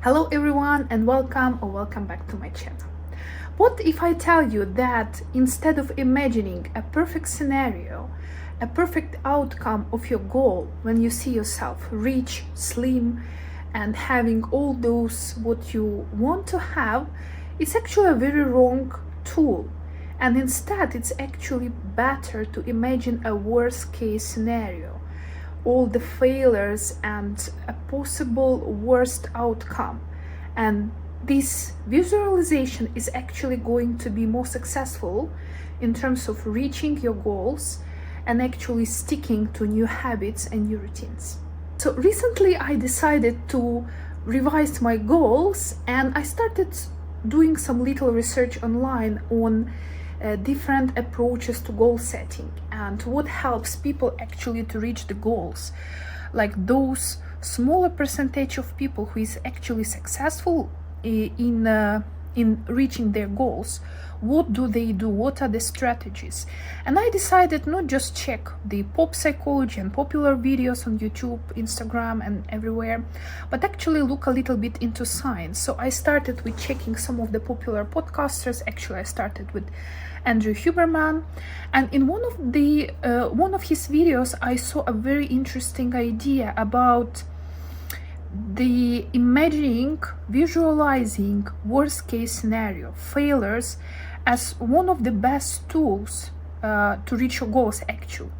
Hello everyone and welcome back to my channel. What if I tell you that instead of imagining a perfect scenario, a perfect outcome of your goal when you see yourself rich, slim and having all those what you want to have, it's actually a very wrong tool. And instead it's actually better to imagine a worst case scenario, all the failures and a possible worst outcome. And this visualization is actually going to be more successful in terms of reaching your goals and actually sticking to new habits and new routines. So recently I decided to revise my goals and I started doing some little research online on different approaches to goal setting and what helps people actually to reach the goals, like those smaller percentage of people who is actually successful in reaching their goals. What do they do? What are the strategies? And I decided not just check the pop psychology and popular videos on YouTube, Instagram and everywhere, but actually look a little bit into science. So I started with checking some of the popular podcasters. Actually I started with Andrew Huberman, and in one of his videos I saw a very interesting idea about the imagining, visualizing worst case scenario, failures, as one of the best tools to reach your goals actually.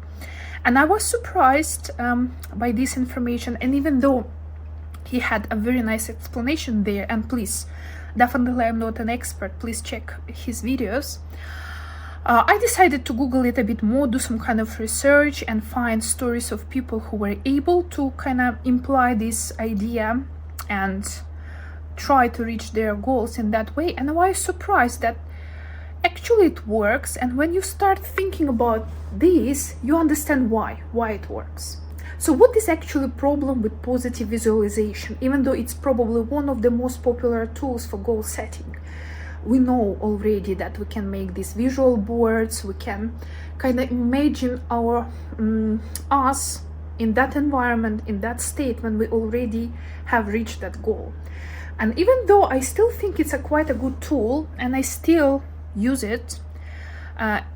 And I was surprised by this information, and even though he had a very nice explanation there, and please, definitely I'm not an expert, please check his videos, I decided to Google it a bit more, do some kind of research and find stories of people who were able to kind of imply this idea and try to reach their goals in that way. And I was surprised that actually it works, and when you start thinking about this, you understand why it works. So what is actually the problem with positive visualization, even though it's probably one of the most popular tools for goal setting? We know already that we can make these visual boards, we can kind of imagine our us in that environment, in that state when we already have reached that goal. And even though I still think it's quite a good tool and I still use it,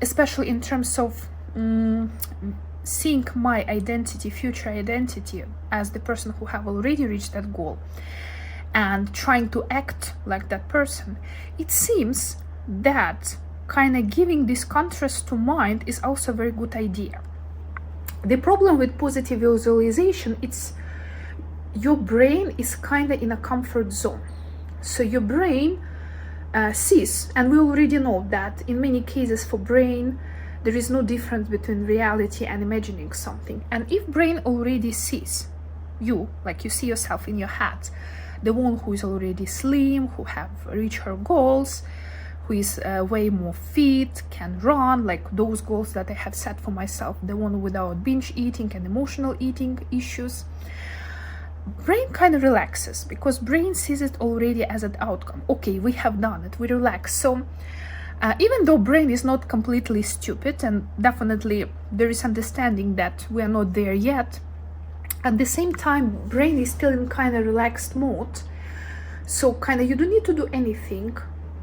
especially in terms of seeing my identity, future identity as the person who have already reached that goal and trying to act like that person, it seems that kind of giving this contrast to mind is also a very good idea. The problem with positive visualization, it's your brain is kind of in a comfort zone. So your brain sees, and we already know that in many cases for brain there is no difference between reality and imagining something. And if brain already sees you, like you see yourself in your head, the one who is already slim, who have reached her goals, who is way more fit, can run, like those goals that I have set for myself, the one without binge eating and emotional eating issues, brain kind of relaxes because brain sees it already as an outcome. Okay, we have done it, we relax. So even though brain is not completely stupid, and definitely there is understanding that we are not there yet, at the same time brain is still in kind of relaxed mode. So kind of you don't need to do anything.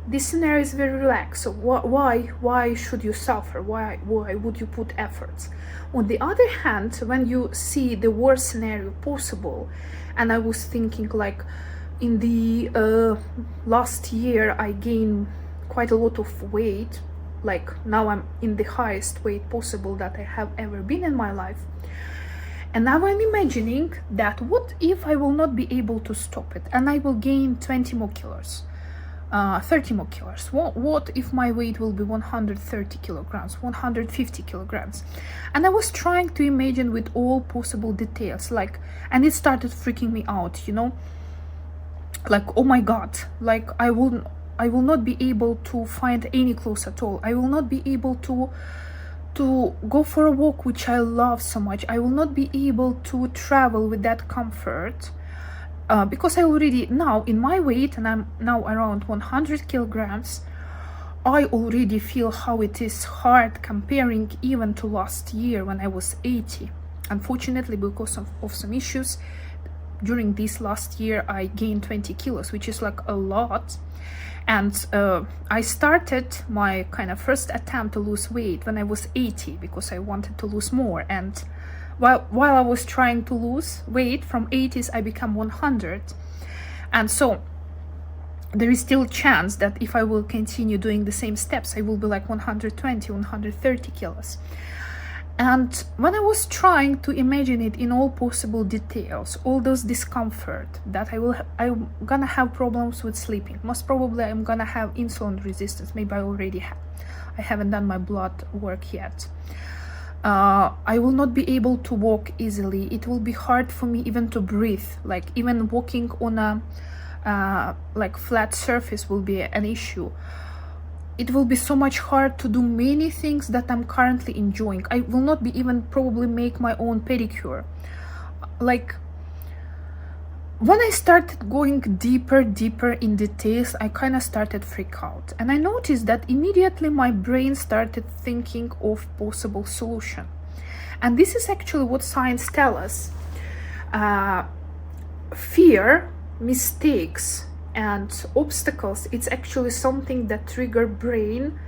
This scenario is very relaxed. So why should you suffer? Why would you put efforts? On the other hand, when you see the worst scenario possible, and I was thinking like in the last year I gained quite a lot of weight, like now I'm in the highest weight possible that I have ever been in my life. And now I'm imagining that what if I will not be able to stop it and I will gain 20 more kilos, 30 more kilos? What if my weight will be 130 kilograms, 150 kilograms? And I was trying to imagine with all possible details, like, and it started freaking me out, you know, like, oh my God, like I will not be able to find any clothes at all. I will not be able to go for a walk, which I love so much. I will not be able to travel with that comfort because I already now in my weight, and I'm now around 100 kilograms, I already feel how it is hard comparing even to last year when I was 80. Unfortunately, because of some issues, during this last year I gained 20 kilos, which is like a lot. And I started my kind of first attempt to lose weight when I was 80 because I wanted to lose more. And while I was trying to lose weight from 80s, I became 100. And so there is still a chance that if I will continue doing the same steps, I will be like 120, 130 kilos. And when I was trying to imagine it in all possible details, all those discomfort that I'm gonna have problems with sleeping. Most probably I'm gonna have insulin resistance. Maybe I already have. I haven't done my blood work yet. I will not be able to walk easily. It will be hard for me even to breathe. Like even walking on a like flat surface will be an issue. It will be so much hard to do many things that I'm currently enjoying. I will not be even probably make my own pedicure. Like when I started going deeper in details, I kind of started freak out. And I noticed that immediately my brain started thinking of possible solution. And this is actually what science tells us. Fear, mistakes, and obstacles, it's actually something that trigger brain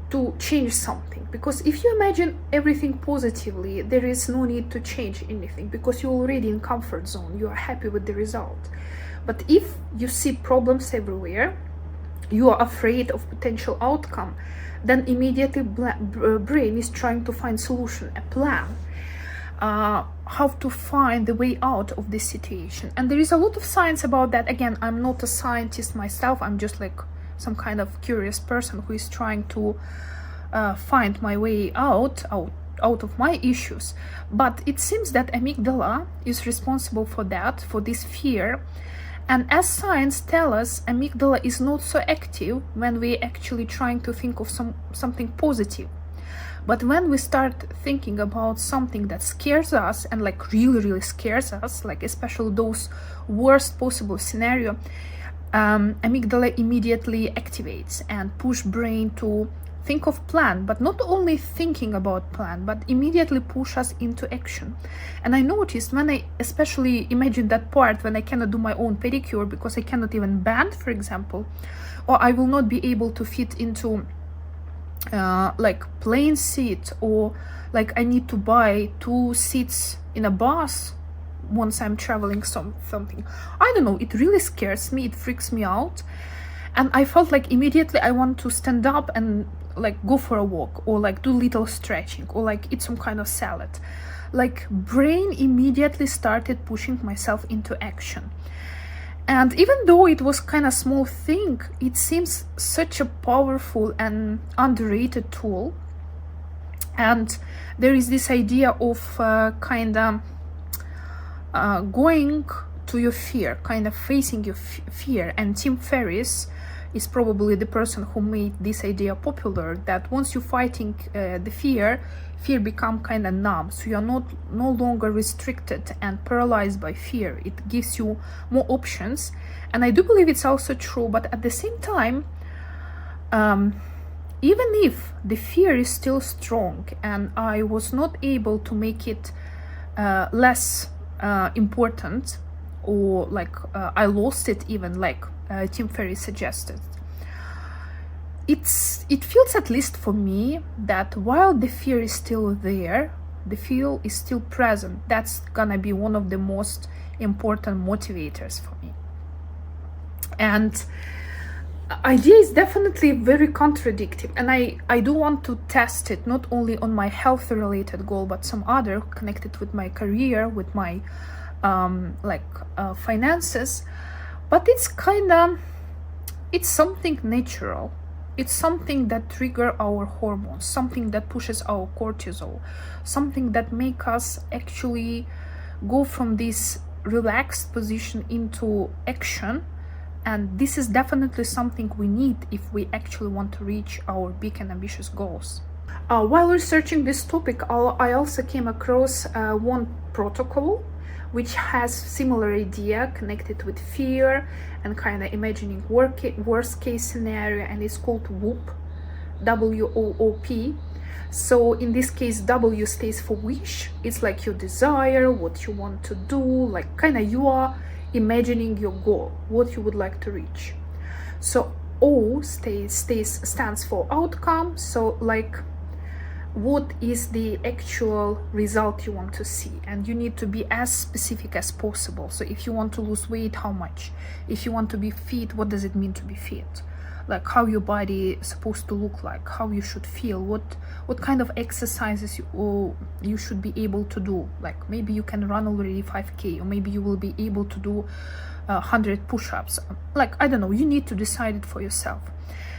to change something. Because if you imagine everything positively, there is no need to change anything because you're already in comfort zone, you are happy with the result. But if you see problems everywhere, you are afraid of potential outcome, then immediately brain is trying to find solution, a plan, how to find the way out of this situation. And there is a lot of science about that. Again, I'm not a scientist myself, I'm just like some kind of curious person who is trying to find my way out of my issues. But it seems that amygdala is responsible for that, for this fear. And as science tells us, amygdala is not so active when we're actually trying to think of something positive. But when we start thinking about something that scares us and like really scares us, like especially those worst possible scenario, amygdala immediately activates and push brain to think of plan, but not only thinking about plan, but immediately push us into action. And I noticed when I especially imagine that part when I cannot do my own pedicure because I cannot even bend, for example, or I will not be able to fit into like plane seat, or like I need to buy 2 seats in a bus once I'm traveling something. I don't know, it really scares me, it freaks me out. And I felt like immediately I want to stand up and like go for a walk, or like do little stretching, or like eat some kind of salad. Like brain immediately started pushing myself into action. And even though it was kind of small thing, it seems such a powerful and underrated tool. And there is this idea of kind of going to your fear, kind of facing your fear. And Tim Ferriss is probably the person who made this idea popular, that once you're fighting the fear become kind of numb, so you're no longer restricted and paralyzed by fear. It gives you more options. And I do believe it's also true, but at the same time, even if the fear is still strong and I was not able to make it less important, or like I lost it even, like Tim Ferriss suggested, it feels, at least for me, that while the fear is still there, the fear is still present. That's gonna be one of the most important motivators for me. And idea is definitely very contradictory, and I do want to test it not only on my health related goal, but some other connected with my career, with my finances. But it's kind of, it's something natural. It's something that trigger our hormones, something that pushes our cortisol, something that make us actually go from this relaxed position into action. And this is definitely something we need if we actually want to reach our big and ambitious goals. While researching this topic, I also came across WOOP Protocol, which has similar idea connected with fear and kind of imagining worst case scenario, and it's called WOOP, WOOP. So in this case, W stays for wish. It's like your desire, what you want to do, like kind of you are imagining your goal, what you would like to reach. So O stands for outcome. So like what is the actual result you want to see, and you need to be as specific as possible. So if you want to lose weight, how much? If you want to be fit, what does it mean to be fit? Like how your body is supposed to look like, how you should feel, what kind of exercises you should be able to do. Like maybe you can run already 5K, or maybe you will be able to do 100 push-ups. Like, I don't know, you need to decide it for yourself.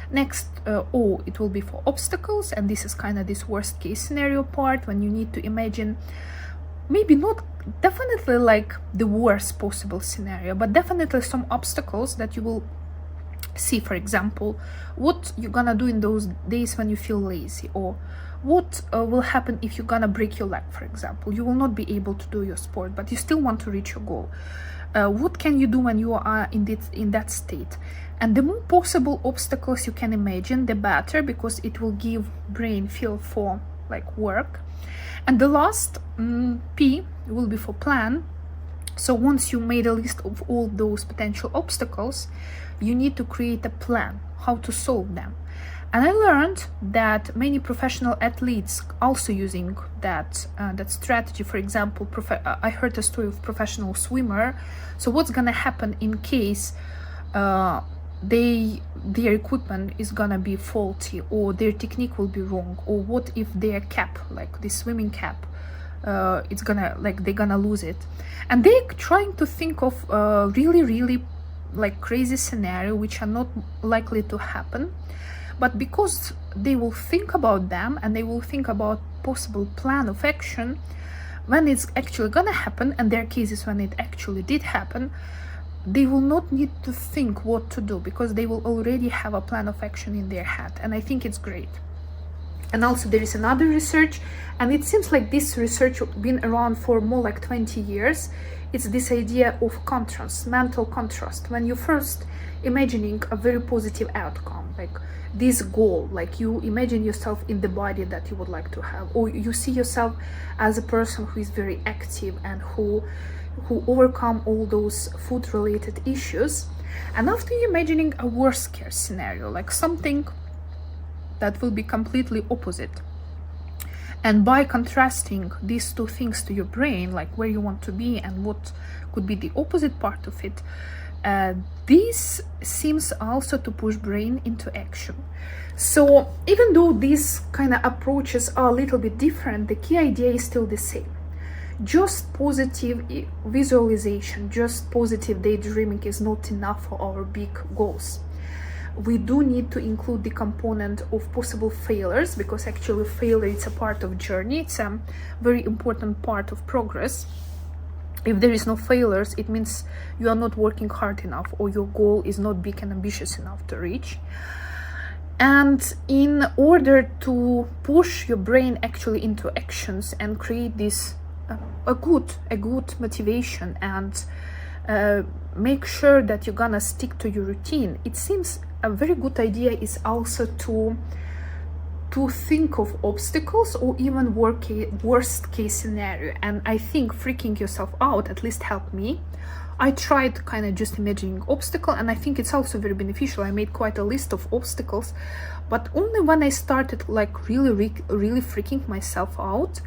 Next, O, it will be for obstacles, and this is kind of this worst case scenario part, when you need to imagine maybe not definitely like the worst possible scenario, but definitely some obstacles that you will see. For example, what you're gonna do in those days when you feel lazy, or what will happen if you're gonna break your leg, for example. You will not be able to do your sport, but you still want to reach your goal. What can you do when you are in that state? And the more possible obstacles you can imagine, the better, because it will give brain feel for like work. And the last P will be for plan. So once you made a list of all those potential obstacles, you need to create a plan how to solve them. And I learned that many professional athletes also using that strategy. For example, I heard a story of professional swimmer. So what's gonna happen in case their equipment is gonna be faulty, or their technique will be wrong, or what if their cap, like the swimming cap, it's gonna, like, they're gonna lose it. And they're trying to think of really like crazy scenario which are not likely to happen, but because they will think about them and they will think about possible plan of action when it's actually gonna happen, and there are cases when it actually did happen, they will not need to think what to do, because they will already have a plan of action in their head. And I think it's great. And also there is another research, and it seems like this research been around for more like 20 years. It's this idea of contrast, mental contrast. When you're first imagining a very positive outcome, like this goal, like you imagine yourself in the body that you would like to have, or you see yourself as a person who is very active and who overcome all those food related issues. And after you imagining a worst case scenario, like something that will be completely opposite, and by contrasting these two things to your brain, like where you want to be and what could be the opposite part of it, this seems also to push brain into action. So even though these kind of approaches are a little bit different, the key idea is still the same. Just positive visualization, just positive daydreaming is not enough for our big goals. We do need to include the component of possible failures, because actually failure is a part of journey. It's a very important part of progress. If there is no failures, it means you are not working hard enough, or your goal is not big and ambitious enough to reach. And in order to push your brain actually into actions and create this a good motivation, and make sure that you're gonna stick to your routine, it seems a very good idea is also to think of obstacles, or even worst case scenario. And I think freaking yourself out at least helped me. I tried kind of just imagining obstacle, and I think it's also very beneficial. I made quite a list of obstacles, but only when I started like really freaking myself out,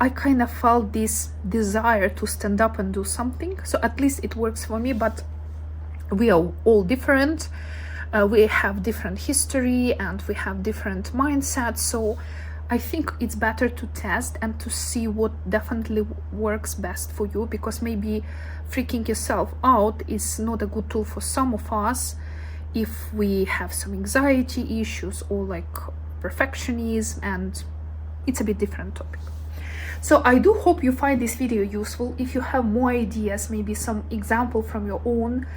I kind of felt this desire to stand up and do something. So at least it works for me, but we are all different. We have different history and we have different mindsets. So I think it's better to test and to see what definitely works best for you, because maybe freaking yourself out is not a good tool for some of us if we have some anxiety issues or like perfectionism, and it's a bit different topic. So I do hope you find this video useful. If you have more ideas, maybe some example from your own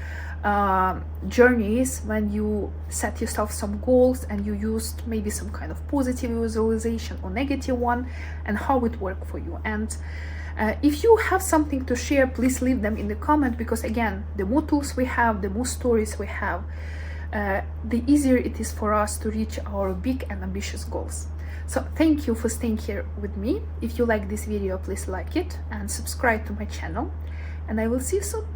journeys when you set yourself some goals and you used maybe some kind of positive visualization or negative one, and how it worked for you. And if you have something to share, please leave them in the comment, because again, the more tools we have, the more stories we have, the easier it is for us to reach our big and ambitious goals. So thank you for staying here with me. If you like this video, please like it and subscribe to my channel, and I will see you soon.